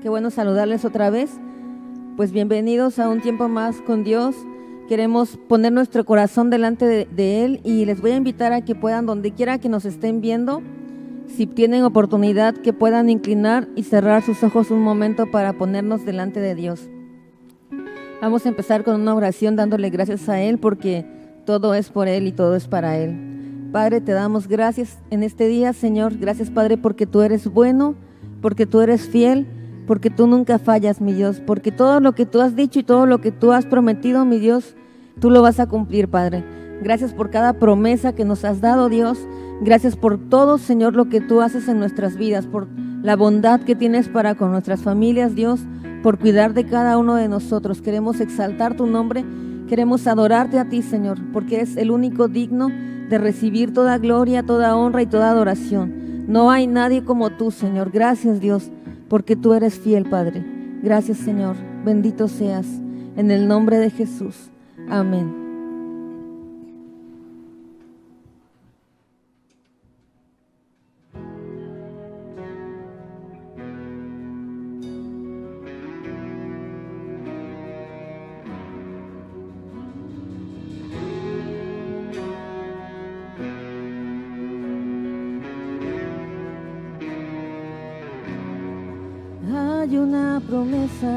Qué bueno saludarles otra vez. Pues bienvenidos a un tiempo más con Dios. Queremos poner nuestro corazón delante de Él y les voy a invitar a que puedan, donde quiera que nos estén viendo, si tienen oportunidad, que puedan inclinar y cerrar sus ojos un momento para ponernos delante de Dios. Vamos a empezar con una oración dándole gracias a Él porque todo es por Él y todo es para Él. Padre, te damos gracias en este día, Señor. Gracias, Padre, porque tú eres bueno, porque tú eres fiel, porque tú nunca fallas, mi Dios, porque todo lo que tú has dicho y todo lo que tú has prometido, mi Dios, tú lo vas a cumplir, Padre. Gracias por cada promesa que nos has dado, Dios. Gracias por todo, Señor, lo que tú haces en nuestras vidas, por la bondad que tienes para con nuestras familias, Dios, por cuidar de cada uno de nosotros. Queremos exaltar tu nombre, queremos adorarte a ti, Señor, porque eres el único digno de recibir toda gloria, toda honra y toda adoración. No hay nadie como tú, Señor. Gracias, Dios, porque tú eres fiel, Padre. Gracias, Señor. Bendito seas. En el nombre de Jesús. Amén. Hay una promesa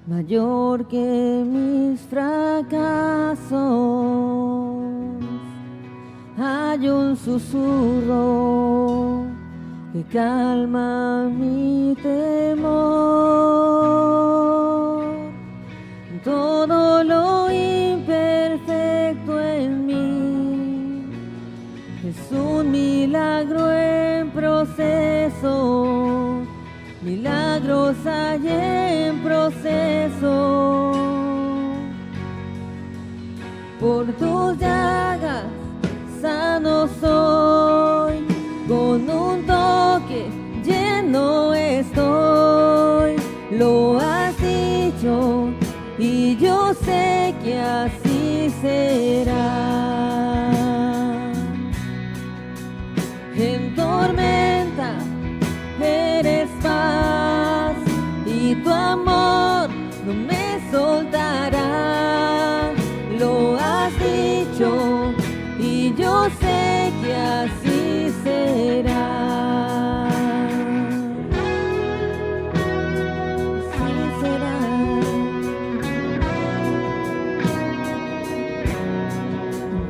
mayor que mis fracasos. Hay un susurro que calma mi temor. Todo lo imperfecto en mí es un milagro en proceso. Milagros hay en proceso. Por tus llagas sano soy, con un toque lleno estoy. Lo has dicho y yo sé que así será. En tormenta eres paz y tu amor no me soltará. Lo has dicho y yo sé que así será. Así será.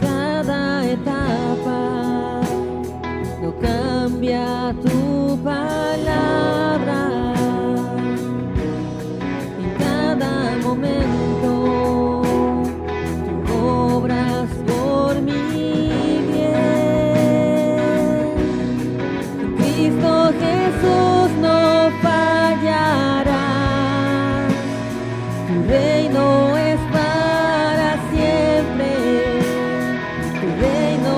Cada etapa no cambia tu palabra. En cada momento tú obras por mi bien. Cristo Jesús no fallará. Tu reino es para siempre. Tu reino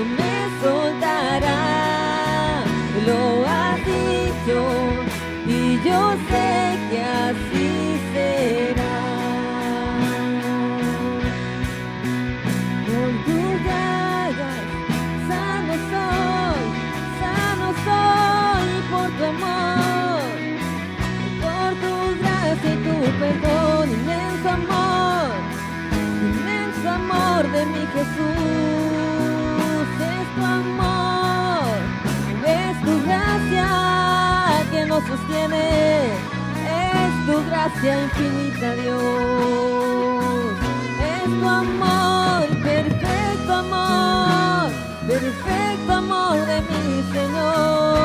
no me soltará. Lo has dicho y yo sé que así será. Por tus llagas sano soy por tu amor, por tu gracia y tu perdón, inmenso amor de mi Jesús, es tu amor, es tu gracia que nos sostiene, es tu gracia infinita, Dios, es tu amor, perfecto amor de mi Señor.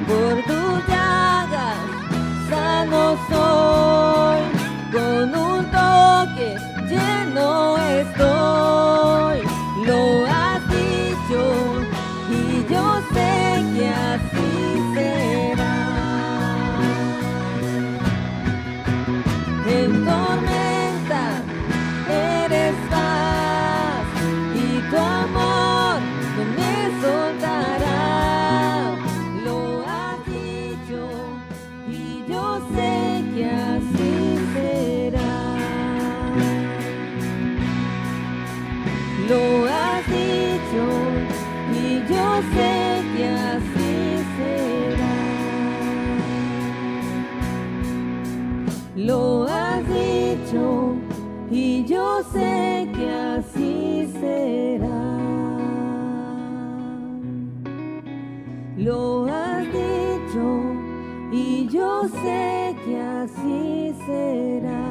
Por tus llagas sano soy, con un toque lleno estoy. Lo has dicho y yo sé que así será. En tormenta eres paz y tu amor no me soltará. Lo has dicho y yo sé que así será. Lo has dicho y yo sé que así será. Lo has dicho y yo sé que así será. Lo has dicho y yo sé que así será.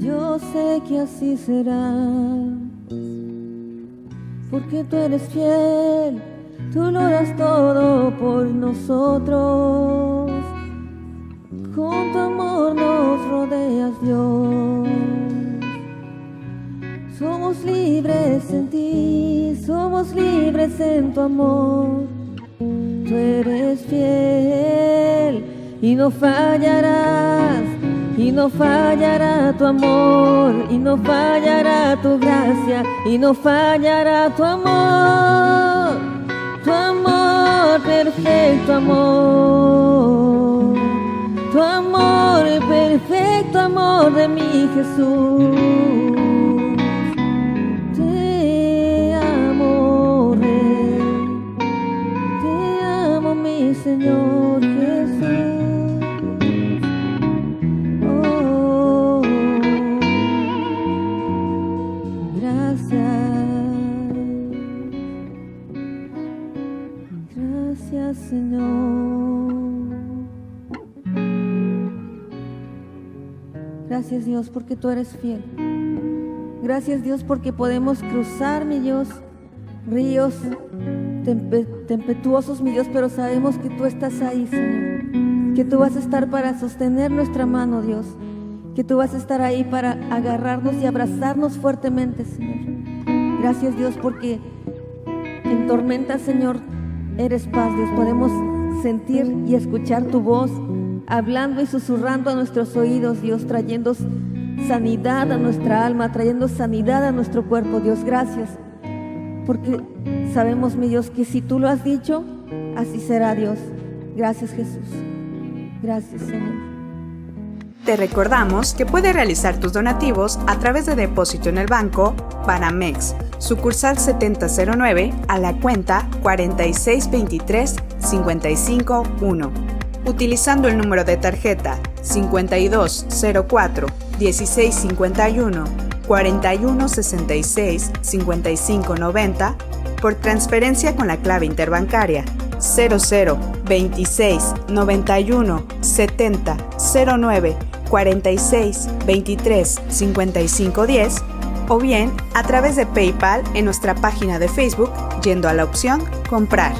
Yo sé que así será, porque tú eres fiel, tú lo das todo por nosotros. Con tu amor nos rodeas, Dios. Somos libres en ti, somos libres en tu amor. Tú eres fiel y no fallarás, y no fallará tu amor, y no fallará tu gracia, y no fallará tu amor, perfecto amor, tu amor, el perfecto amor de mi Jesús. Te amo, Rey, te amo, mi Señor Jesús. Oh, gracias, Señor. Gracias, Dios, porque tú eres fiel. Gracias, Dios, porque podemos cruzar, mi Dios, ríos tempestuosos, mi Dios, pero sabemos que tú estás ahí, Señor. Que tú vas a estar para sostener nuestra mano, Dios. Que tú vas a estar ahí para agarrarnos y abrazarnos fuertemente, Señor. Gracias, Dios, porque en tormenta, Señor, eres paz, Dios. Podemos sentir y escuchar tu voz hablando y susurrando a nuestros oídos, Dios, trayendo sanidad a nuestra alma, trayendo sanidad a nuestro cuerpo, Dios. Gracias, porque sabemos, mi Dios, que si tú lo has dicho, así será, Dios. Gracias, Jesús. Gracias, Señor. Te recordamos que puedes realizar tus donativos a través de depósito en el banco Banamex, sucursal 7009 a la cuenta 4623551, utilizando el número de tarjeta 5204 1651 4166 5590 por transferencia con la clave interbancaria 00 26 91 70 09 46 23 55 10 o bien a través de PayPal en nuestra página de Facebook yendo a la opción Comprar.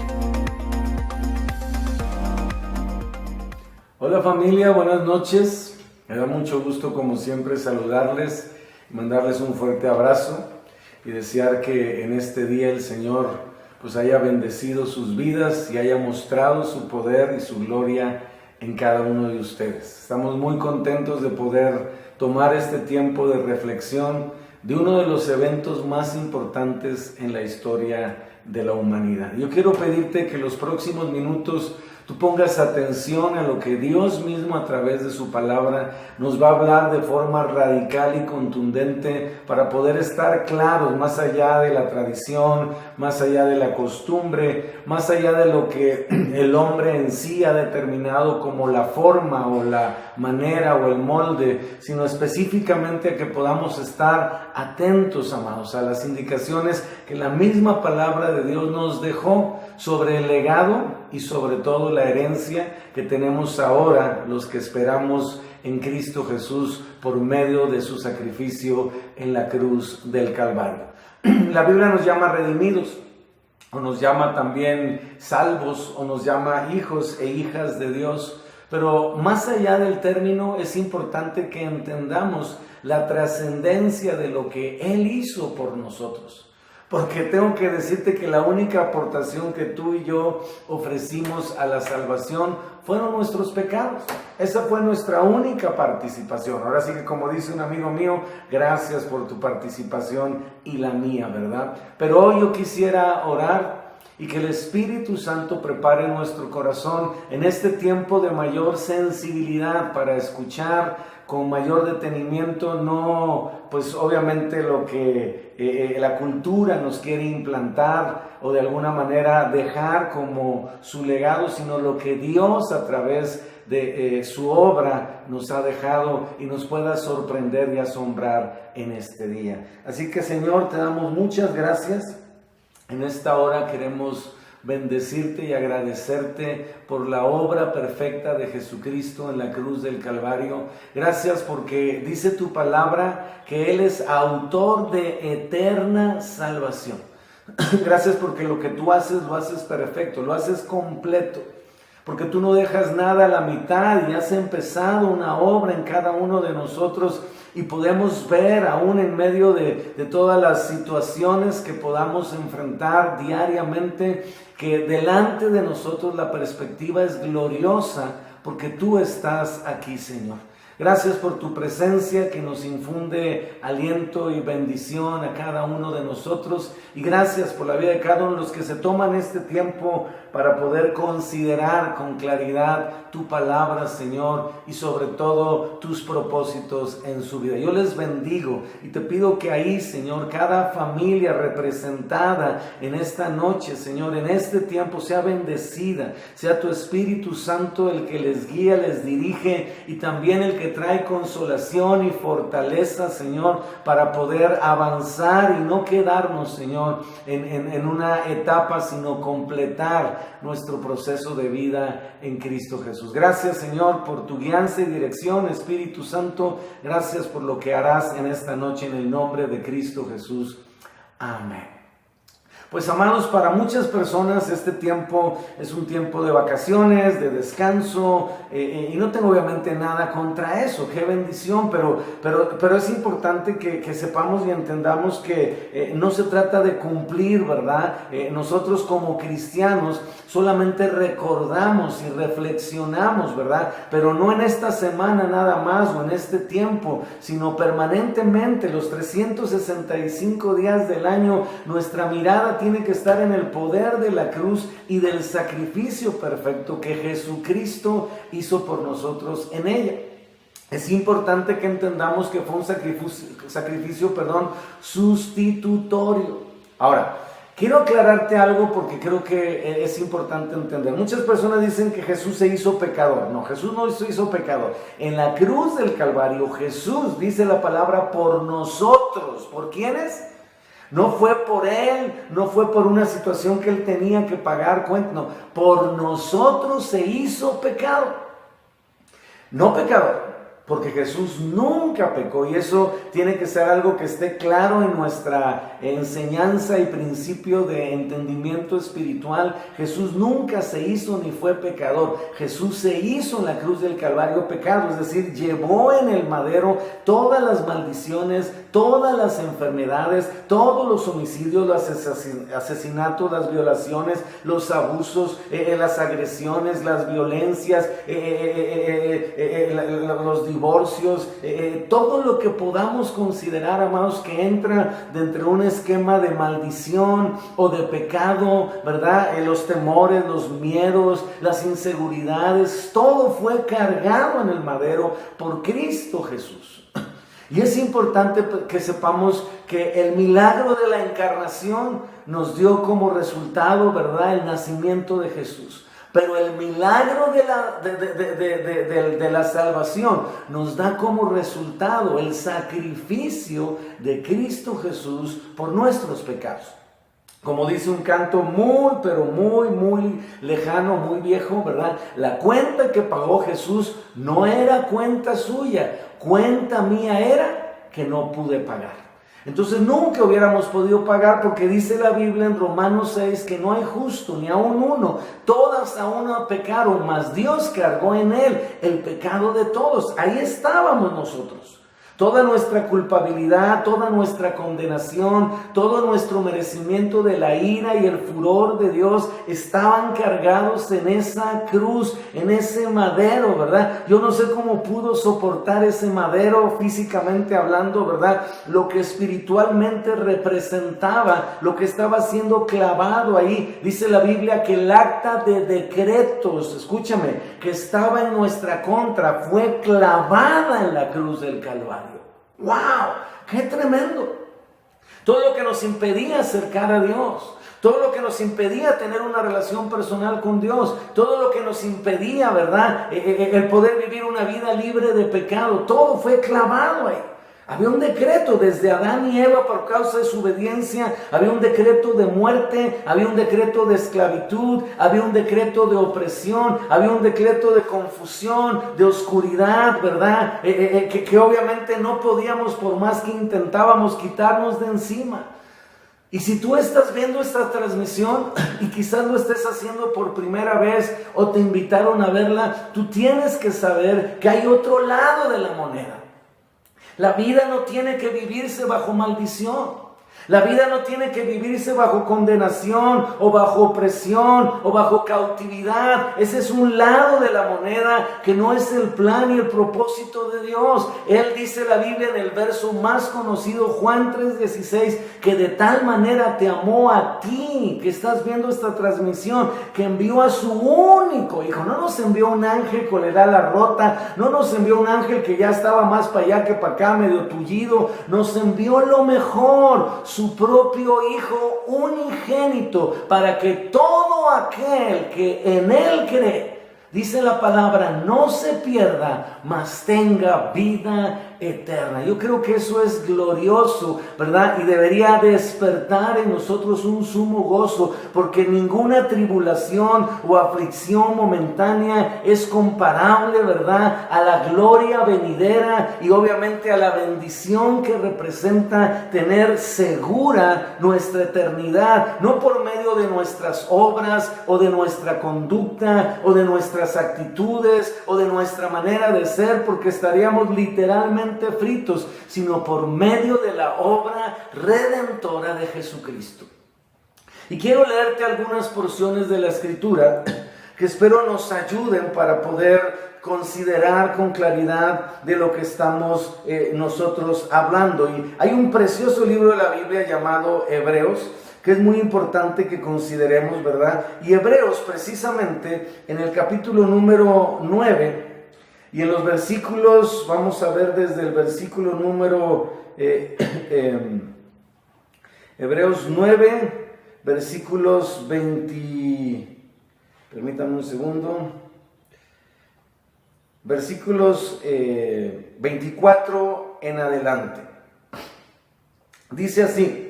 Hola familia, buenas noches. Me da mucho gusto como siempre saludarles, mandarles un fuerte abrazo y desear que en este día el Señor pues haya bendecido sus vidas y haya mostrado su poder y su gloria en cada uno de ustedes. Estamos muy contentos de poder tomar este tiempo de reflexión de uno de los eventos más importantes en la historia de la humanidad. Yo quiero pedirte que los próximos minutos tú pongas atención a lo que Dios mismo a través de su palabra nos va a hablar de forma radical y contundente para poder estar claros más allá de la tradición, más allá de la costumbre, más allá de lo que el hombre en sí ha determinado como la forma o la manera o el molde, sino específicamente a que podamos estar atentos, amados, a las indicaciones que la misma palabra de Dios nos dejó sobre el legado y sobre todo la herencia que tenemos ahora los que esperamos en Cristo Jesús por medio de su sacrificio en la cruz del Calvario. La Biblia nos llama redimidos, o nos llama también salvos, o nos llama hijos e hijas de Dios, pero más allá del término es importante que entendamos la trascendencia de lo que Él hizo por nosotros. Porque tengo que decirte que la única aportación que tú y yo ofrecimos a la salvación fueron nuestros pecados. Esa fue nuestra única participación. Ahora sí que, como dice un amigo mío, gracias por tu participación y la mía, ¿verdad? Pero hoy yo quisiera orar y que el Espíritu Santo prepare nuestro corazón en este tiempo de mayor sensibilidad para escuchar con mayor detenimiento, no pues obviamente lo que la cultura nos quiere implantar o de alguna manera dejar como su legado, sino lo que Dios a través de su obra nos ha dejado y nos pueda sorprender y asombrar en este día. Así que, Señor, te damos muchas gracias. En esta hora queremos bendecirte y agradecerte por la obra perfecta de Jesucristo en la cruz del Calvario. Gracias porque dice tu palabra que Él es autor de eterna salvación. Gracias porque lo que tú haces lo haces perfecto, lo haces completo. Porque tú no dejas nada a la mitad y has empezado una obra en cada uno de nosotros y podemos ver aún en medio de todas las situaciones que podamos enfrentar diariamente que delante de nosotros la perspectiva es gloriosa porque tú estás aquí, Señor. Gracias por tu presencia que nos infunde aliento y bendición a cada uno de nosotros. Y gracias por la vida de cada uno de los que se toman este tiempo para poder considerar con claridad tu palabra, Señor, y sobre todo tus propósitos en su vida. Yo les bendigo y te pido que ahí, Señor, cada familia representada en esta noche, Señor, en este tiempo sea bendecida, sea tu Espíritu Santo el que les guía, les dirige y también el que trae consolación y fortaleza, Señor, para poder avanzar y no quedarnos, Señor, en una etapa, sino completar nuestro proceso de vida en Cristo Jesús. Gracias, Señor, por tu guianza y dirección, Espíritu Santo. Gracias por lo que harás en esta noche en el nombre de Cristo Jesús. Amén. Pues, amados, para muchas personas este tiempo es un tiempo de vacaciones, de descanso, y no tengo obviamente nada contra eso, qué bendición, pero es importante que sepamos y entendamos que no se trata de cumplir, ¿verdad? Nosotros como cristianos solamente recordamos y reflexionamos, ¿verdad? Pero no en esta semana nada más o en este tiempo, sino permanentemente, los 365 días del año, nuestra mirada tiene que estar en el poder de la cruz y del sacrificio perfecto que Jesucristo hizo por nosotros en ella. Es importante que entendamos que fue un sacrificio, sustitutorio. Ahora, quiero aclararte algo porque creo que es importante entender. Muchas personas dicen que Jesús se hizo pecador. No, Jesús no se hizo pecador. En la cruz del Calvario, Jesús, dice la palabra, por nosotros. ¿Por quiénes? No fue por Él, no fue por una situación que Él tenía que pagar cuenta, no. Por nosotros se hizo pecado. No pecador, porque Jesús nunca pecó, y eso tiene que ser algo que esté claro en nuestra enseñanza y principio de entendimiento espiritual. Jesús nunca se hizo ni fue pecador. Jesús se hizo en la cruz del Calvario pecado, es decir, llevó en el madero todas las maldiciones, todas las enfermedades, todos los homicidios, los asesinatos, las violaciones, los abusos, las agresiones, las violencias, los divorcios, todo lo que podamos considerar, amados, que entra dentro de un esquema de maldición o de pecado, ¿verdad? Los temores, los miedos, las inseguridades, todo fue cargado en el madero por Cristo Jesús. Y es importante que sepamos que el milagro de la encarnación nos dio como resultado, ¿verdad?, el nacimiento de Jesús. Pero el milagro de la salvación nos da como resultado el sacrificio de Cristo Jesús por nuestros pecados. Como dice un canto pero muy lejano, muy viejo, ¿verdad? La cuenta que pagó Jesús no era cuenta suya, cuenta mía era que no pude pagar. Entonces nunca hubiéramos podido pagar, porque dice la Biblia en Romanos 6 que no hay justo ni aun uno, todas a uno pecaron, mas Dios cargó en él el pecado de todos. Ahí estábamos nosotros. Toda nuestra culpabilidad, toda nuestra condenación, todo nuestro merecimiento de la ira y el furor de Dios estaban cargados en esa cruz, en ese madero, ¿verdad? Yo no sé cómo pudo soportar ese madero físicamente hablando, ¿verdad? Lo que espiritualmente representaba, lo que estaba siendo clavado ahí. Dice la Biblia que el acta de decretos, escúchame, que estaba en nuestra contra, fue clavada en la cruz del Calvario. ¡Wow! ¡Qué tremendo! Todo lo que nos impedía acercar a Dios, todo lo que nos impedía tener una relación personal con Dios, todo lo que nos impedía, ¿verdad?, el poder vivir una vida libre de pecado, todo fue clavado ahí. Había un decreto desde Adán y Eva por causa de su obediencia, había un decreto de muerte, había un decreto de esclavitud, había un decreto de opresión, había un decreto de confusión, de oscuridad, ¿verdad? Que obviamente no podíamos, por más que intentábamos, quitarnos de encima. Y si tú estás viendo esta transmisión y quizás lo estés haciendo por primera vez o te invitaron a verla, tú tienes que saber que hay otro lado de la moneda. La vida no tiene que vivirse bajo maldición. La vida no tiene que vivirse bajo condenación o bajo opresión o bajo cautividad. Ese es un lado de la moneda que no es el plan y el propósito de Dios. Él dice la Biblia en el verso más conocido, Juan 3:16, que de tal manera te amó a ti, que estás viendo esta transmisión, que envió a su único hijo. No nos envió un ángel con el ala rota, no nos envió un ángel que ya estaba más para allá que para acá, medio tullido. Nos envió lo mejor, su propio Hijo unigénito, para que todo aquel que en Él cree, dice la palabra, no se pierda, mas tenga vida eterna. Yo creo que eso es glorioso, ¿verdad? Y debería despertar en nosotros un sumo gozo, porque ninguna tribulación o aflicción momentánea es comparable, ¿verdad?, a la gloria venidera y obviamente a la bendición que representa tener segura nuestra eternidad, no por medio de nuestras obras o de nuestra conducta o de nuestras actitudes o de nuestra manera de ser, porque estaríamos literalmente fritos, sino por medio de la obra redentora de Jesucristo. Y quiero leerte algunas porciones de la Escritura que espero nos ayuden para poder considerar con claridad de lo que estamos nosotros hablando. Y hay un precioso libro de la Biblia llamado Hebreos, que es muy importante que consideremos, ¿verdad? Y Hebreos, precisamente, en el capítulo número 9, y en los versículos, vamos a ver desde el versículo número, Hebreos 9, versículos 20, permítanme un segundo, versículos 24 en adelante. Dice así: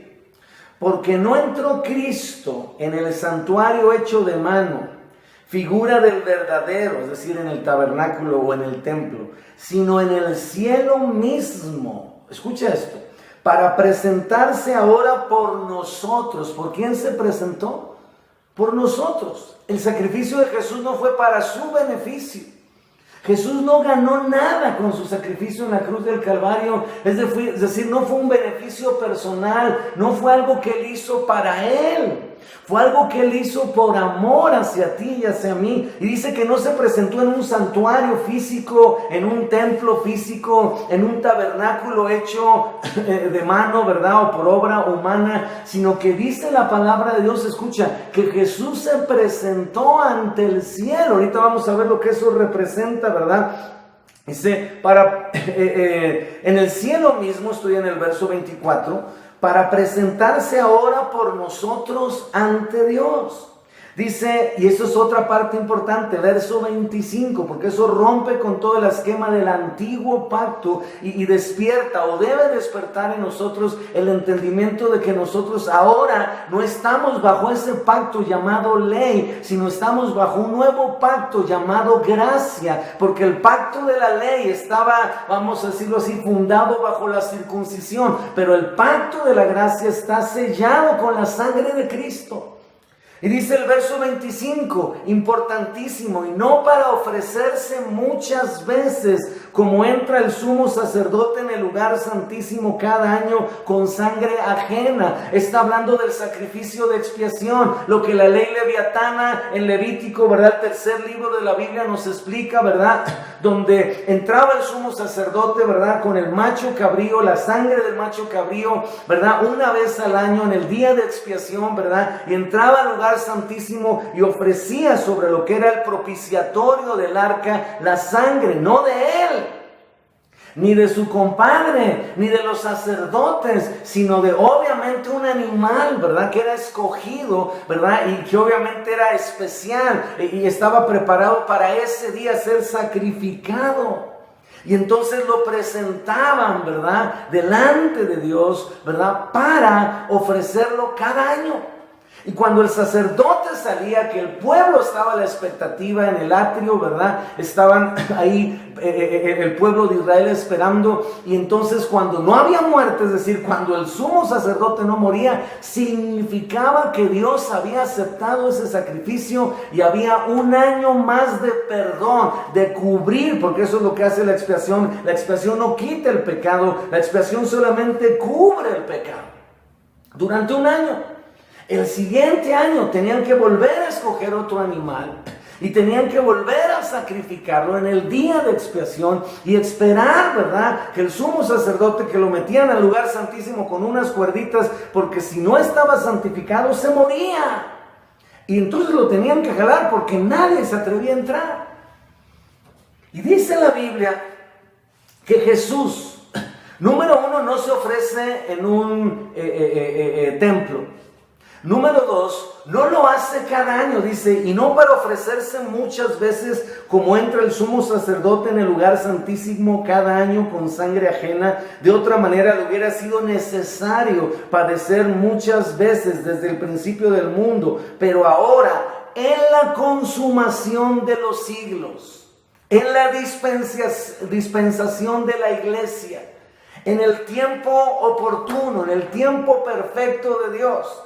porque no entró Cristo en el santuario hecho de mano, figura del verdadero, es decir, en el tabernáculo o en el templo, sino en el cielo mismo. Escucha esto, para presentarse ahora por nosotros. ¿Por quién se presentó? Por nosotros. El sacrificio de Jesús no fue para su beneficio. Jesús no ganó nada con su sacrificio en la cruz del Calvario, es decir, no fue un beneficio personal, no fue algo que Él hizo para Él. Fue algo que Él hizo por amor hacia ti y hacia mí. Y dice que no se presentó en un santuario físico, en un templo físico, en un tabernáculo hecho de mano, ¿verdad? O por obra humana, sino que dice la palabra de Dios, escucha, que Jesús se presentó ante el cielo. Ahorita vamos a ver lo que eso representa, ¿verdad? Dice, en el cielo mismo, estoy en el verso 24, para presentarse ahora por nosotros ante Dios. Dice, y eso es otra parte importante, verso 25, porque eso rompe con todo el esquema del antiguo pacto y despierta o debe despertar en nosotros el entendimiento de que nosotros ahora no estamos bajo ese pacto llamado ley, sino estamos bajo un nuevo pacto llamado gracia, porque el pacto de la ley estaba, vamos a decirlo así, fundado bajo la circuncisión, pero el pacto de la gracia está sellado con la sangre de Cristo. Y dice el verso 25, importantísimo, y no para ofrecerse muchas veces, como entra el sumo sacerdote en el lugar santísimo cada año con sangre ajena. Está hablando del sacrificio de expiación, lo que la ley leviatana en Levítico, ¿verdad? El tercer libro de la Biblia nos explica, ¿verdad? Donde entraba el sumo sacerdote, ¿verdad? Con el macho cabrío, la sangre del macho cabrío, ¿verdad? Una vez al año en el día de expiación, ¿verdad? Y entraba al lugar santísimo y ofrecía sobre lo que era el propiciatorio del arca la sangre, no de él, ni de su compadre, ni de los sacerdotes, sino de obviamente un animal, ¿verdad? Que era escogido, ¿verdad? Y que obviamente era especial y estaba preparado para ese día ser sacrificado. Y entonces lo presentaban, ¿verdad? Delante de Dios, ¿verdad? Para ofrecerlo cada año. Y cuando el sacerdote salía, que el pueblo estaba a la expectativa en el atrio, ¿verdad? Estaban ahí el pueblo de Israel esperando. Y entonces cuando no había muerte, es decir, cuando el sumo sacerdote no moría, significaba que Dios había aceptado ese sacrificio y había un año más de perdón, de cubrir, porque eso es lo que hace la expiación. La expiación no quita el pecado, la expiación solamente cubre el pecado. Durante un año. El siguiente año tenían que volver a escoger otro animal y tenían que volver a sacrificarlo en el día de expiación y esperar, ¿verdad? Que el sumo sacerdote, que lo metían al lugar santísimo con unas cuerditas, porque si no estaba santificado se moría. Y entonces lo tenían que jalar porque nadie se atrevía a entrar. Y dice la Biblia que Jesús, número uno, no se ofrece en un templo. Número 2, no lo hace cada año, dice, y no para ofrecerse muchas veces como entra el sumo sacerdote en el lugar santísimo cada año con sangre ajena. De otra manera le hubiera sido necesario padecer muchas veces desde el principio del mundo, pero ahora en la consumación de los siglos, en la dispensación de la iglesia, en el tiempo oportuno, en el tiempo perfecto de Dios.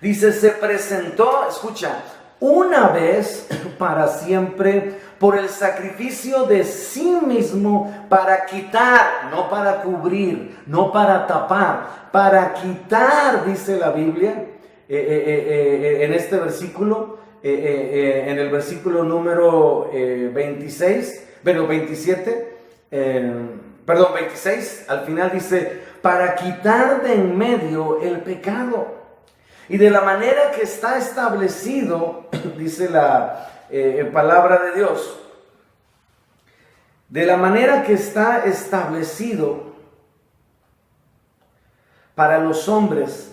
Dice, se presentó, escucha, una vez para siempre por el sacrificio de sí mismo para quitar, no para cubrir, no para tapar, para quitar, dice la Biblia, en este versículo, en el versículo número 26, 26, al final dice, para quitar de en medio el pecado. Y de la manera que está establecido, dice la palabra de Dios, de la manera que está establecido para los hombres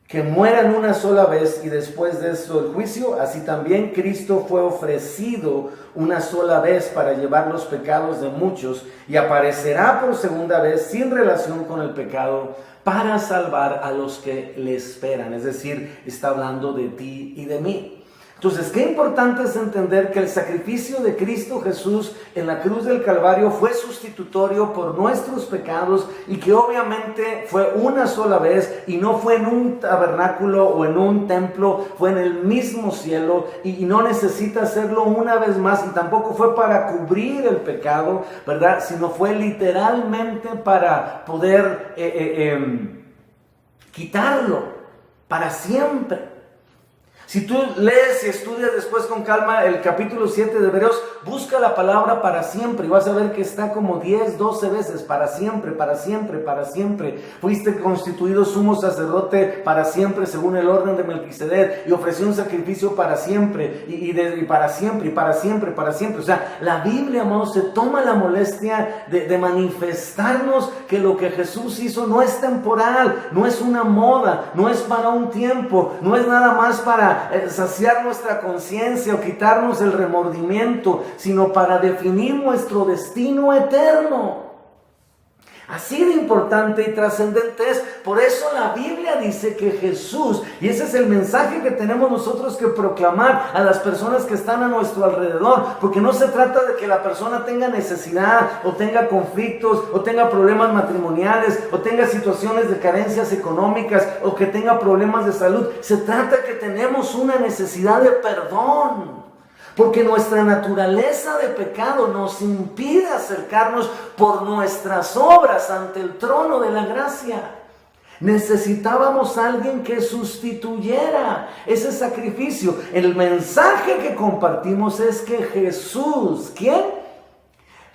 que mueran una sola vez y después de eso el juicio, así también Cristo fue ofrecido una sola vez para llevar los pecados de muchos y aparecerá por segunda vez sin relación con el pecado para salvar a los que le esperan. Es decir, está hablando de ti y de mí. Entonces, qué importante es entender que el sacrificio de Cristo Jesús en la cruz del Calvario fue sustitutorio por nuestros pecados y que obviamente fue una sola vez y no fue en un tabernáculo o en un templo, fue en el mismo cielo y no necesita hacerlo una vez más y tampoco fue para cubrir el pecado, ¿verdad? Sino fue literalmente para poder quitarlo para siempre. Si tú lees y estudias después con calma el capítulo 7 de Hebreos, busca la palabra para siempre y vas a ver que está como 10, 12 veces, para siempre, para siempre, para siempre. Fuiste constituido sumo sacerdote para siempre según el orden de Melquisedec y ofreció un sacrificio para siempre y para siempre y para siempre, para siempre. O sea, la Biblia, amados, se toma la molestia de manifestarnos que lo que Jesús hizo no es temporal, no es una moda, no es para un tiempo, no es nada más para saciar nuestra conciencia o quitarnos el remordimiento, sino para definir nuestro destino eterno. Así de importante y trascendente es. Por eso la Biblia dice que Jesús, y ese es el mensaje que tenemos nosotros que proclamar a las personas que están a nuestro alrededor, porque no se trata de que la persona tenga necesidad o tenga conflictos o tenga problemas matrimoniales o tenga situaciones de carencias económicas o que tenga problemas de salud. Se trata de que tenemos una necesidad de perdón. Porque nuestra naturaleza de pecado nos impide acercarnos por nuestras obras ante el trono de la gracia. Necesitábamos a alguien que sustituyera ese sacrificio. El mensaje que compartimos es que Jesús, ¿quién?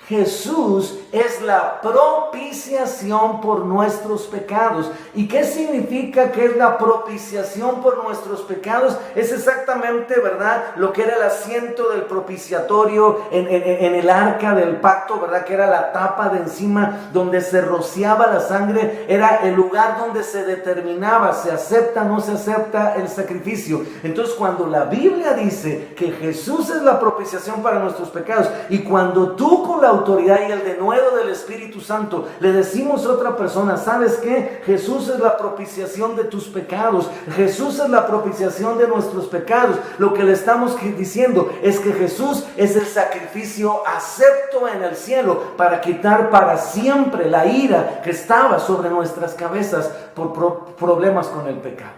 Jesús es la propiciación por nuestros pecados. ¿Y qué significa que es la propiciación por nuestros pecados? Es exactamente, ¿verdad?, lo que era el asiento del propiciatorio en el arca del pacto, ¿verdad?, que era la tapa de encima donde se rociaba la sangre. Era el lugar donde se determinaba, se acepta o no se acepta el sacrificio. Entonces, cuando la Biblia dice que Jesús es la propiciación para nuestros pecados, y cuando tú con la autoridad y el denuedo del Espíritu Santo le decimos a otra persona, ¿sabes qué? Jesús es la propiciación de tus pecados, Jesús es la propiciación de nuestros pecados. Lo que le estamos diciendo es que Jesús es el sacrificio acepto en el cielo para quitar para siempre la ira que estaba sobre nuestras cabezas por problemas con el pecado.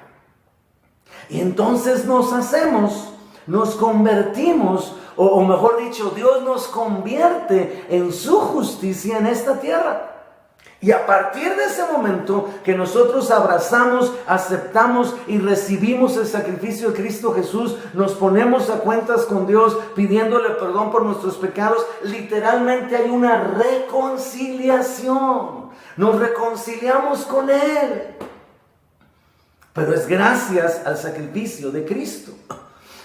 Y entonces nos convertimos, o mejor dicho, Dios nos convierte en su justicia en esta tierra. Y a partir de ese momento que nosotros abrazamos, aceptamos y recibimos el sacrificio de Cristo Jesús, nos ponemos a cuentas con Dios pidiéndole perdón por nuestros pecados. Literalmente hay una reconciliación. Nos reconciliamos con Él. Pero es gracias al sacrificio de Cristo.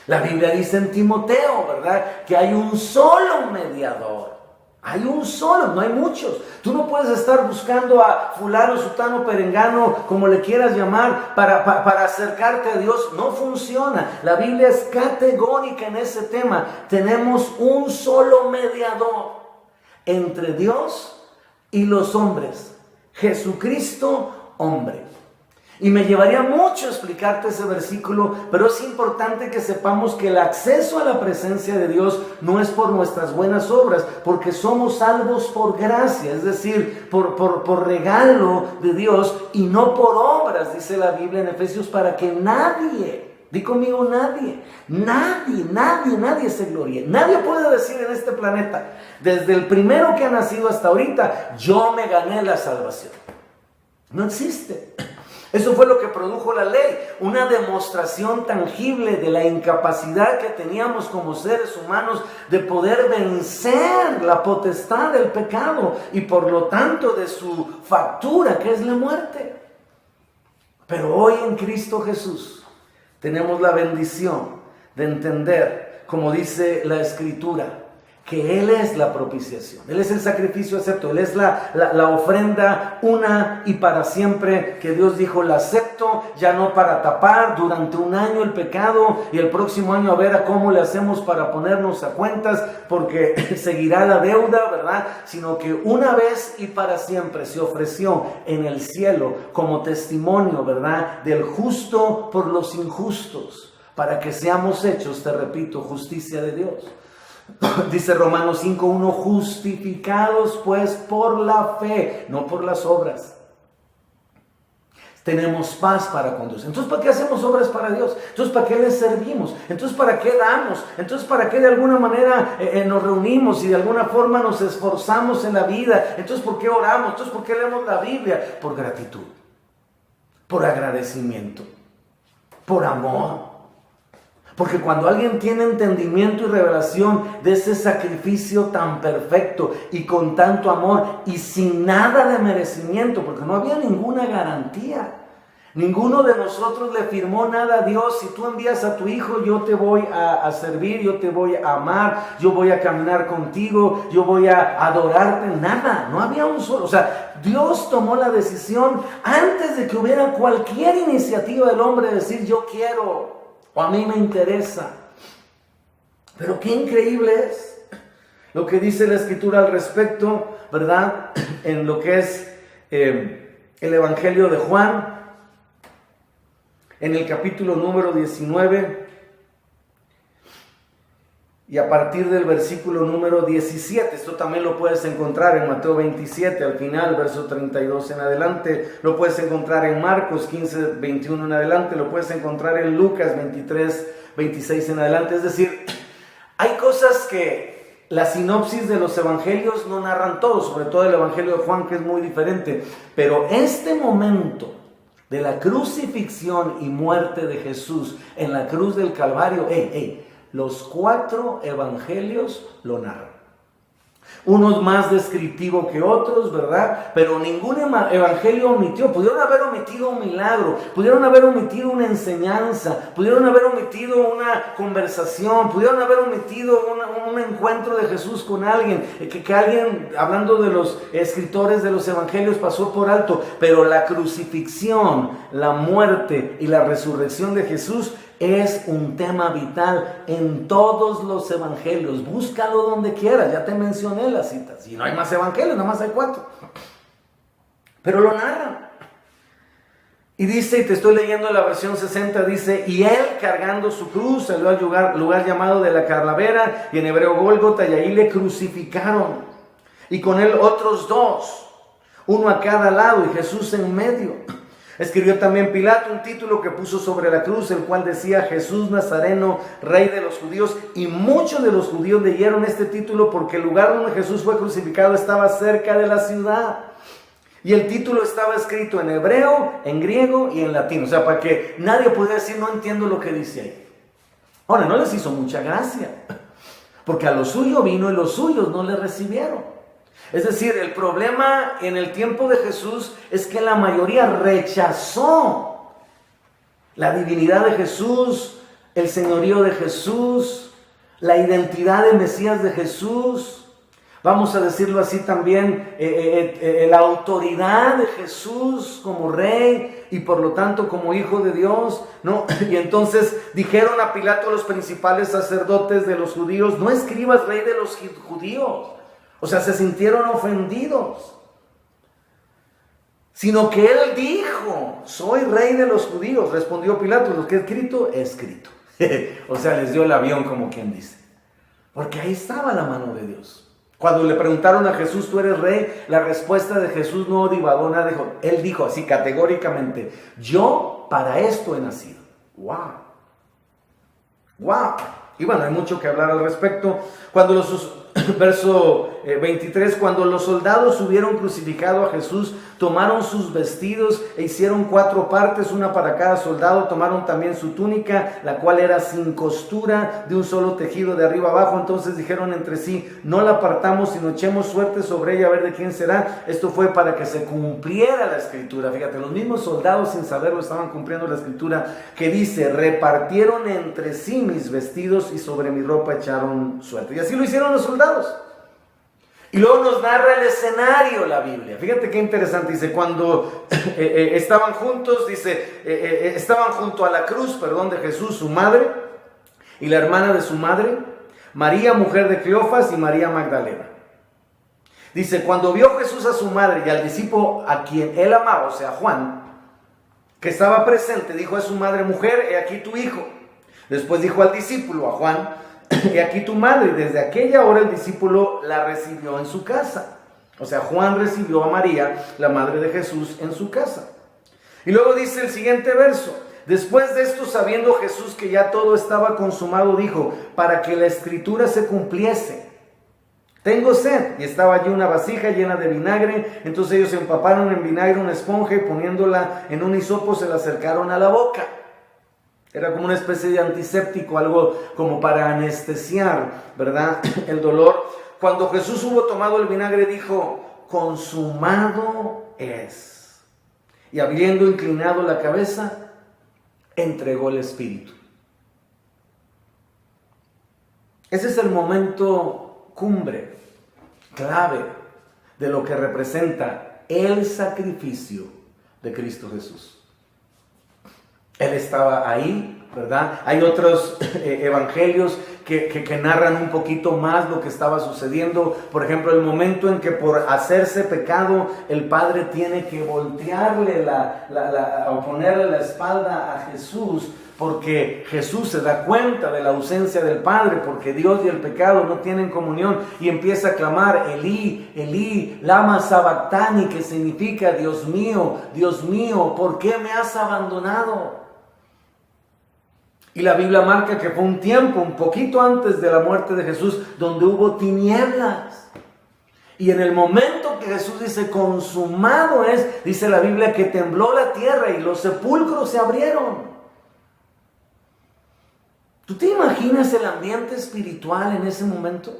La Biblia dice en Timoteo, ¿verdad?, que hay un solo mediador. Hay un solo, no hay muchos. Tú no puedes estar buscando a fulano, sutano, perengano, como le quieras llamar, para acercarte a Dios. No funciona. La Biblia es categórica en ese tema. Tenemos un solo mediador entre Dios y los hombres. Jesucristo, hombre. Y me llevaría mucho explicarte ese versículo, pero es importante que sepamos que el acceso a la presencia de Dios no es por nuestras buenas obras, porque somos salvos por gracia, es decir, por regalo de Dios y no por obras, dice la Biblia en Efesios, para que nadie, di conmigo, nadie se gloríe. Nadie puede decir en este planeta, desde el primero que ha nacido hasta ahorita, yo me gané la salvación. No existe. Eso fue lo que produjo la ley, una demostración tangible de la incapacidad que teníamos como seres humanos de poder vencer la potestad del pecado y por lo tanto de su factura, que es la muerte. Pero hoy en Cristo Jesús tenemos la bendición de entender, como dice la Escritura, que Él es la propiciación, Él es el sacrificio acepto, Él es la ofrenda una y para siempre, que Dios dijo, la acepto, ya no para tapar durante un año el pecado y el próximo año a ver a cómo le hacemos para ponernos a cuentas, porque seguirá la deuda, ¿verdad? Sino que una vez y para siempre se ofreció en el cielo como testimonio, ¿verdad?, del justo por los injustos. para que seamos hechos, te repito, justicia de Dios. Dice Romanos 5:1, justificados pues por la fe, no por las obras. Tenemos paz para con Dios. Entonces, ¿para qué hacemos obras para Dios? Entonces, ¿para qué le servimos? Entonces, ¿para qué damos? Entonces, ¿para qué de alguna manera nos reunimos y de alguna forma nos esforzamos en la vida? Entonces, ¿por qué oramos? Entonces, ¿por qué leemos la Biblia? Por gratitud, por agradecimiento, por amor. Porque cuando alguien tiene entendimiento y revelación de ese sacrificio tan perfecto y con tanto amor y sin nada de merecimiento, porque no había ninguna garantía. Ninguno de nosotros le firmó nada a Dios. Si tú envías a tu hijo, yo te voy a servir, yo te voy a amar, yo voy a caminar contigo, yo voy a adorarte. Nada, no había un solo. O sea, Dios tomó la decisión antes de que hubiera cualquier iniciativa del hombre de decir yo quiero. O a mí me interesa. Pero qué increíble es lo que dice la Escritura al respecto, ¿verdad? En lo que es el Evangelio de Juan, en el capítulo número 19, y a partir del versículo número 17, esto también lo puedes encontrar en Mateo 27, al final, verso 32 en adelante, lo puedes encontrar en Marcos 15, 21 en adelante, lo puedes encontrar en Lucas 23, 26 en adelante. Es decir, hay cosas que la sinopsis de los evangelios no narran todo, sobre todo el Evangelio de Juan, que es muy diferente, pero este momento de la crucifixión y muerte de Jesús en la cruz del Calvario, los 4 evangelios lo narran. Unos más descriptivos que otros, ¿verdad? Pero ningún evangelio omitió. Pudieron haber omitido un milagro, pudieron haber omitido una enseñanza, pudieron haber omitido una conversación, pudieron haber omitido un encuentro de Jesús con alguien, que alguien, hablando de los escritores de los evangelios, pasó por alto. Pero la crucifixión, la muerte y la resurrección de Jesús es un tema vital en todos los evangelios. Búscalo donde quieras, ya te mencioné las citas. Y no hay más evangelios, nada más hay 4. Pero lo narran. Y dice, y te estoy leyendo la versión 60, dice, y él cargando su cruz salió al lugar llamado de la Calavera, y en hebreo Gólgota, y ahí le crucificaron. Y con él otros 2, uno a cada lado, y Jesús en medio. Escribió también Pilato un título que puso sobre la cruz, el cual decía Jesús Nazareno, Rey de los Judíos. Y muchos de los judíos leyeron este título porque el lugar donde Jesús fue crucificado estaba cerca de la ciudad. Y el título estaba escrito en hebreo, en griego y en latín. O sea, para que nadie pudiera decir, no entiendo lo que dice ahí. Ahora, no les hizo mucha gracia, porque a lo suyo vino y los suyos no le recibieron. Es decir, el problema en el tiempo de Jesús es que la mayoría rechazó la divinidad de Jesús, el señorío de Jesús, la identidad de Mesías de Jesús, vamos a decirlo así también, la autoridad de Jesús como rey y por lo tanto como hijo de Dios, ¿no? Y entonces dijeron a Pilato los principales sacerdotes de los judíos, no escribas rey de los judíos. O sea, se sintieron ofendidos. Sino que él dijo, soy rey de los judíos. Respondió Pilato, lo que he escrito, he escrito. O sea, les dio el avión como quien dice. Porque ahí estaba la mano de Dios. Cuando le preguntaron a Jesús, ¿tú eres rey? La respuesta de Jesús no divagó nada. Él dijo así categóricamente, yo para esto he nacido. ¡Wow! ¡Wow! Y bueno, hay mucho que hablar al respecto. Verso 23, cuando los soldados hubieron crucificado a Jesús, tomaron sus vestidos e hicieron 4 partes, una para cada soldado. Tomaron también su túnica, la cual era sin costura, de un solo tejido de arriba abajo. Entonces dijeron entre sí, no la partamos, sino echemos suerte sobre ella a ver de quién será. Esto fue para que se cumpliera la escritura. Fíjate, los mismos soldados sin saberlo estaban cumpliendo la escritura que dice, repartieron entre sí mis vestidos y sobre mi ropa echaron suerte. Y así lo hicieron los soldados. Y luego nos narra el escenario la Biblia. Fíjate qué interesante. Dice, cuando estaban juntos, estaban junto a la cruz, de Jesús, su madre y la hermana de su madre, María, mujer de Cleofas, y María Magdalena. Dice, cuando vio Jesús a su madre y al discípulo a quien él amaba, o sea, Juan, que estaba presente, dijo a su madre, mujer, he aquí tu hijo. Después dijo al discípulo, a Juan, he aquí tu madre. Y desde aquella hora el discípulo la recibió en su casa. O sea, Juan recibió a María, la madre de Jesús, en su casa. Y luego dice el siguiente verso. Después de esto, sabiendo Jesús que ya todo estaba consumado, dijo, para que la escritura se cumpliese, tengo sed. Y estaba allí una vasija llena de vinagre. Entonces ellos empaparon en vinagre una esponja y poniéndola en un hisopo se la acercaron a la boca. Era como una especie de antiséptico, algo como para anestesiar, ¿verdad?, el dolor. Cuando Jesús hubo tomado el vinagre, dijo, consumado es. Y habiendo inclinado la cabeza, entregó el espíritu. Ese es el momento cumbre, clave, de lo que representa el sacrificio de Cristo Jesús. Él estaba ahí, ¿verdad? Hay otros evangelios que narran un poquito más lo que estaba sucediendo. Por ejemplo, el momento en que por hacerse pecado, el Padre tiene que voltearle o ponerle la espalda a Jesús, porque Jesús se da cuenta de la ausencia del Padre, porque Dios y el pecado no tienen comunión, y empieza a clamar, Elí, Elí, lama sabactani, que significa, Dios mío, ¿por qué me has abandonado? Y la Biblia marca que fue un tiempo, un poquito antes de la muerte de Jesús, donde hubo tinieblas. Y en el momento que Jesús dice, consumado es, dice la Biblia que tembló la tierra y los sepulcros se abrieron. ¿Tú te imaginas el ambiente espiritual en ese momento?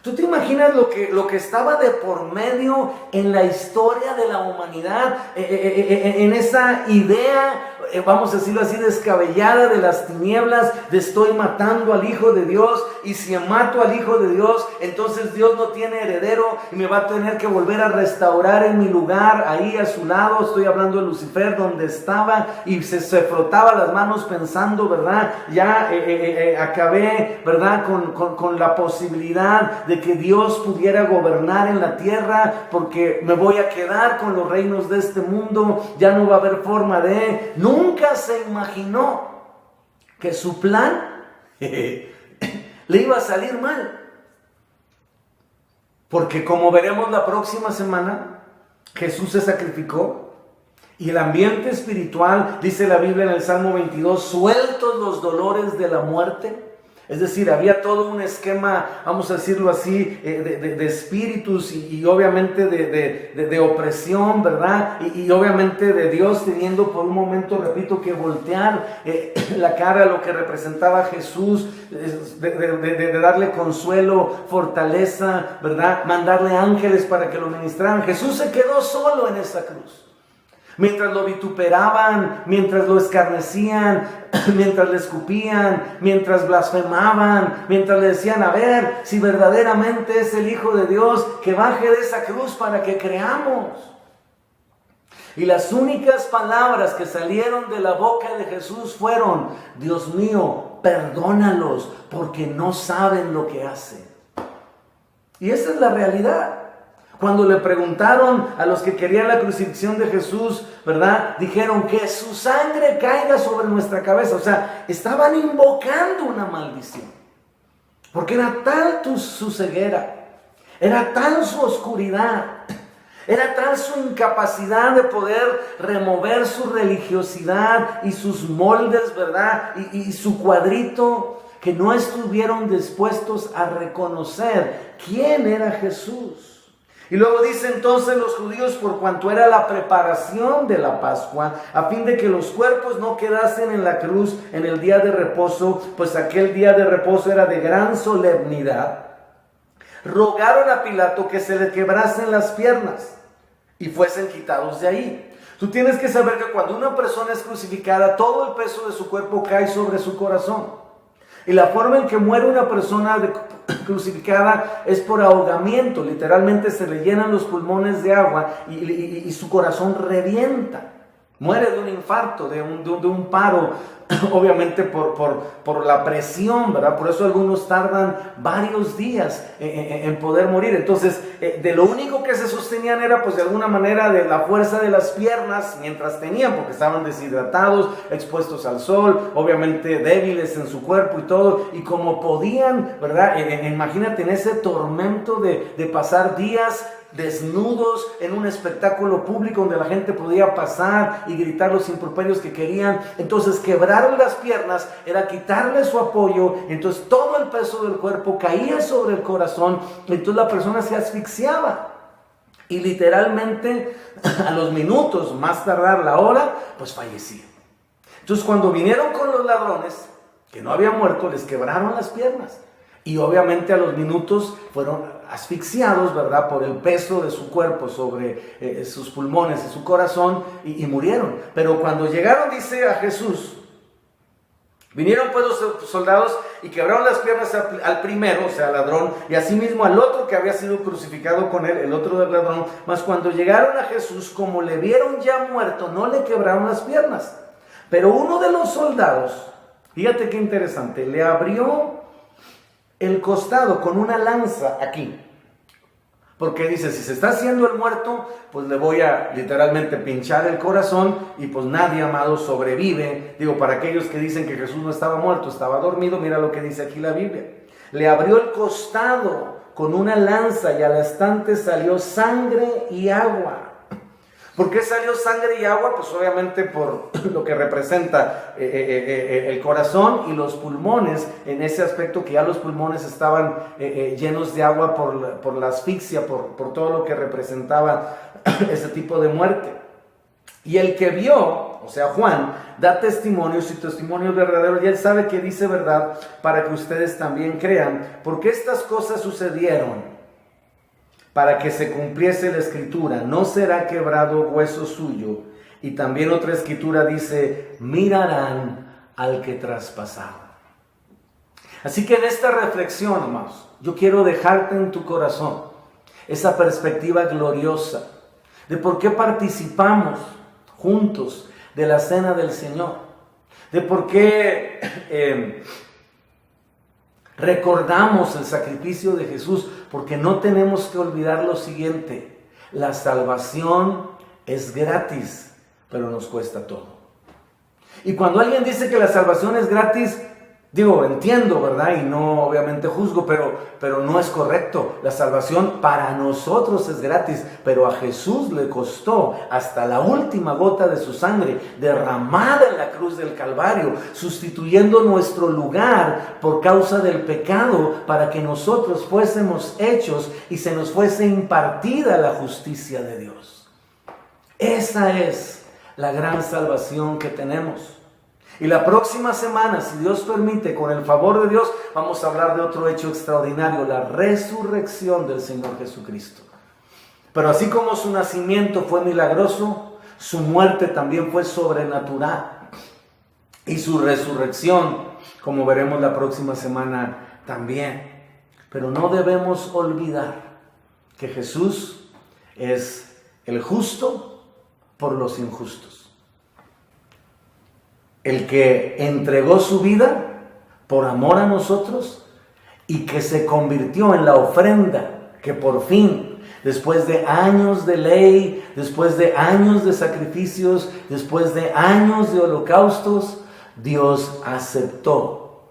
¿Tú te imaginas lo que estaba de por medio en la historia de la humanidad? En esa idea, vamos a decirlo así, descabellada de las tinieblas, de estoy matando al Hijo de Dios, y si mato al Hijo de Dios, entonces Dios no tiene heredero y me va a tener que volver a restaurar en mi lugar, ahí a su lado. Estoy hablando de Lucifer, donde estaba y se frotaba las manos pensando, ¿verdad? Ya acabé, ¿verdad? Con la posibilidad de que Dios pudiera gobernar en la tierra, porque me voy a quedar con los reinos de este mundo, ya no va a haber forma de... Nunca se imaginó que su plan le iba a salir mal, porque como veremos la próxima semana, Jesús se sacrificó y el ambiente espiritual, dice la Biblia en el Salmo 22, sueltos los dolores de la muerte. Es decir, había todo un esquema, vamos a decirlo así, de espíritus y obviamente de opresión, ¿verdad? Y obviamente de Dios teniendo por un momento, repito, que voltear la cara a lo que representaba Jesús, de darle consuelo, fortaleza, ¿verdad? Mandarle ángeles para que lo ministraran. Jesús se quedó solo en esa cruz. Mientras lo vituperaban, mientras lo escarnecían, mientras le escupían, mientras blasfemaban, mientras le decían, a ver, si verdaderamente es el Hijo de Dios, que baje de esa cruz para que creamos. Y las únicas palabras que salieron de la boca de Jesús fueron, Dios mío, perdónalos, porque no saben lo que hacen. Y esa es la realidad. Cuando le preguntaron a los que querían la crucifixión de Jesús, ¿verdad? Dijeron que su sangre caiga sobre nuestra cabeza. O sea, estaban invocando una maldición. Porque era tal su ceguera, era tal su oscuridad, era tal su incapacidad de poder remover su religiosidad y sus moldes, ¿verdad? Y su cuadrito, que no estuvieron dispuestos a reconocer quién era Jesús. Y luego dice entonces los judíos, por cuanto era la preparación de la Pascua, a fin de que los cuerpos no quedasen en la cruz en el día de reposo, pues aquel día de reposo era de gran solemnidad, rogaron a Pilato que se le quebrasen las piernas y fuesen quitados de ahí. Tú tienes que saber que cuando una persona es crucificada, todo el peso de su cuerpo cae sobre su corazón. Y la forma en que muere una persona crucificada es por ahogamiento. Literalmente se le llenan los pulmones de agua y su corazón revienta. muere de un infarto, de un paro, obviamente por la presión, ¿verdad? Por eso algunos tardan varios días en poder morir. Entonces, de lo único que se sostenían era, pues de alguna manera, de la fuerza de las piernas mientras tenían, porque estaban deshidratados, expuestos al sol, obviamente débiles en su cuerpo y todo, y como podían, ¿verdad? Imagínate en ese tormento de pasar días desnudos en un espectáculo público donde la gente podía pasar y gritar los improperios que querían. Entonces quebrarle las piernas era quitarle su apoyo, entonces todo el peso del cuerpo caía sobre el corazón, entonces la persona se asfixiaba y literalmente a los minutos, más tardar la hora, pues fallecía. Entonces cuando vinieron con los ladrones que no habían muerto, les quebraron las piernas y obviamente a los minutos fueron asfixiados, ¿verdad?, por el peso de su cuerpo sobre sus pulmones y su corazón, y murieron. Pero cuando llegaron, dice, a Jesús, vinieron pues los soldados y quebraron las piernas al primero, o sea, al ladrón, y asimismo al otro que había sido crucificado con él, el otro del ladrón. Mas cuando llegaron a Jesús, como le vieron ya muerto, no le quebraron las piernas. Pero uno de los soldados, fíjate qué interesante, le abrió el costado con una lanza aquí, porque dice, si se está haciendo el muerto, pues le voy a literalmente pinchar el corazón, y pues nadie, amado, sobrevive. Digo, para aquellos que dicen que Jesús no estaba muerto, estaba dormido, mira lo que dice aquí la Biblia. Le abrió el costado con una lanza y al instante salió sangre y agua. ¿Por qué salió sangre y agua? Pues obviamente por lo que representa el corazón y los pulmones, en ese aspecto que ya los pulmones estaban llenos de agua por la asfixia, por todo lo que representaba ese tipo de muerte. Y el que vio, o sea Juan, da testimonio, su testimonio es verdadero, y él sabe que dice verdad para que ustedes también crean, porque estas cosas sucedieron para que se cumpliese la escritura, no será quebrado hueso suyo. Y también otra escritura dice, mirarán al que traspasaron. Así que en esta reflexión, hermanos, yo quiero dejarte en tu corazón esa perspectiva gloriosa de por qué participamos juntos de la cena del Señor, de por qué recordamos el sacrificio de Jesús, porque no tenemos que olvidar lo siguiente: la salvación es gratis, pero nos cuesta todo. Y cuando alguien dice que la salvación es gratis, digo, entiendo, ¿verdad? Y no, obviamente juzgo, pero no es correcto. La salvación para nosotros es gratis, pero a Jesús le costó hasta la última gota de su sangre derramada en la cruz del Calvario, sustituyendo nuestro lugar por causa del pecado, para que nosotros fuésemos hechos y se nos fuese impartida la justicia de Dios. Esa es la gran salvación que tenemos. Y la próxima semana, si Dios permite, con el favor de Dios, vamos a hablar de otro hecho extraordinario, la resurrección del Señor Jesucristo. Pero así como su nacimiento fue milagroso, su muerte también fue sobrenatural. Y su resurrección, como veremos la próxima semana, también. Pero no debemos olvidar que Jesús es el justo por los injustos. El que entregó su vida por amor a nosotros y que se convirtió en la ofrenda que por fin, después de años de ley, después de años de sacrificios, después de años de holocaustos, Dios aceptó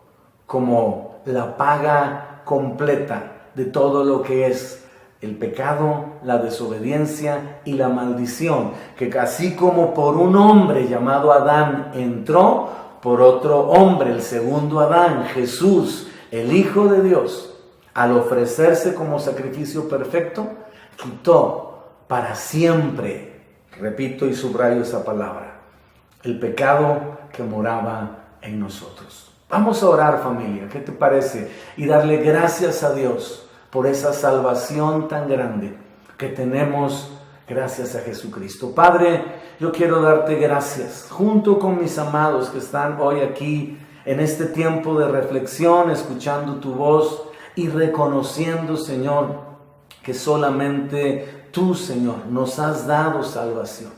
como la paga completa de todo lo que es el pecado, la desobediencia y la maldición, que así como por un hombre llamado Adán entró, por otro hombre, el segundo Adán, Jesús, el Hijo de Dios, al ofrecerse como sacrificio perfecto, quitó para siempre, repito y subrayo esa palabra, el pecado que moraba en nosotros. Vamos a orar, familia, ¿qué te parece? Y darle gracias a Dios por esa salvación tan grande que tenemos gracias a Jesucristo. Padre, yo quiero darte gracias, junto con mis amados que están hoy aquí en este tiempo de reflexión, escuchando tu voz y reconociendo, Señor, que solamente tú, Señor, nos has dado salvación.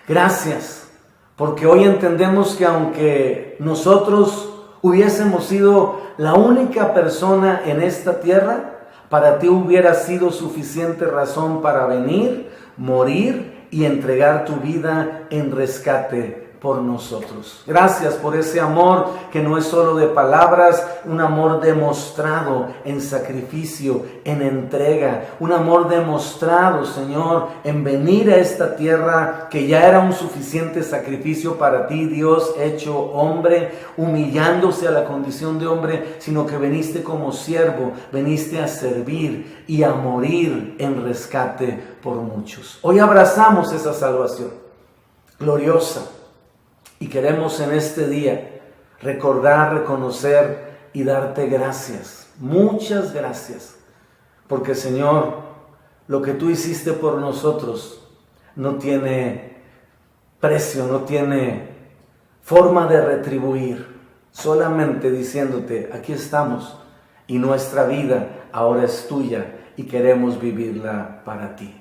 Gracias, porque hoy entendemos que aunque nosotros hubiésemos sido la única persona en esta tierra, para ti hubiera sido suficiente razón para venir, morir y entregar tu vida en rescate por nosotros. Gracias por ese amor que no es solo de palabras, un amor demostrado en sacrificio, en entrega, un amor demostrado, Señor, en venir a esta tierra que ya era un suficiente sacrificio para ti, Dios hecho hombre, humillándose a la condición de hombre, sino que viniste como siervo, viniste a servir y a morir en rescate por muchos. Hoy abrazamos esa salvación gloriosa. Y queremos en este día recordar, reconocer y darte gracias, muchas gracias, porque Señor, lo que tú hiciste por nosotros no tiene precio, no tiene forma de retribuir, solamente diciéndote, aquí estamos y nuestra vida ahora es tuya y queremos vivirla para ti.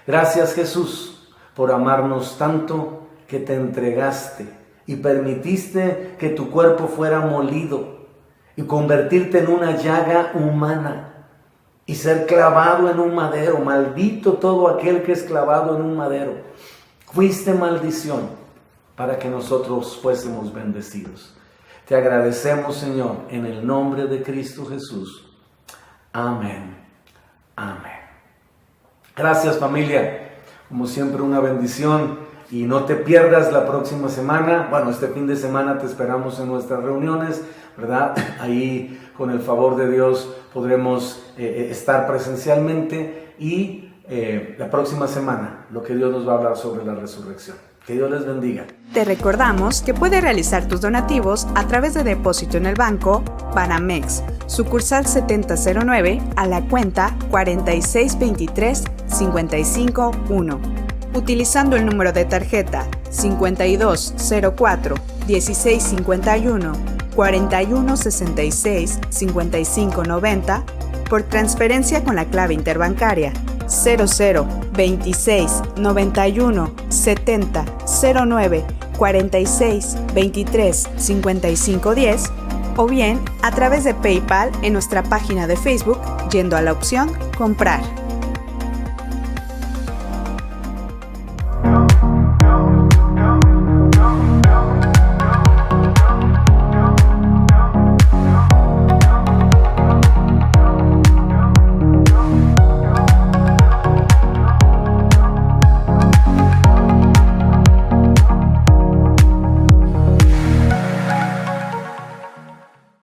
Gracias, Jesús, por amarnos tanto que te entregaste y permitiste que tu cuerpo fuera molido y convertirte en una llaga humana y ser clavado en un madero. Maldito todo aquel que es clavado en un madero. Fuiste maldición para que nosotros fuésemos bendecidos. Te agradecemos, Señor, en el nombre de Cristo Jesús. Amén. Amén. Gracias, familia. Como siempre, una bendición. Y no te pierdas la próxima semana. Bueno, este fin de semana te esperamos en nuestras reuniones, ¿verdad? Ahí, con el favor de Dios, podremos estar presencialmente. Y la próxima semana, lo que Dios nos va a hablar sobre la resurrección. Que Dios les bendiga. Te recordamos que puedes realizar tus donativos a través de depósito en el banco Banamex, sucursal 7009, a la cuenta 4623-551. Utilizando el número de tarjeta 5204-1651-4166-5590 por transferencia con la clave interbancaria 0026 91 70 09 46 23 55 10 o bien a través de PayPal en nuestra página de Facebook yendo a la opción Comprar.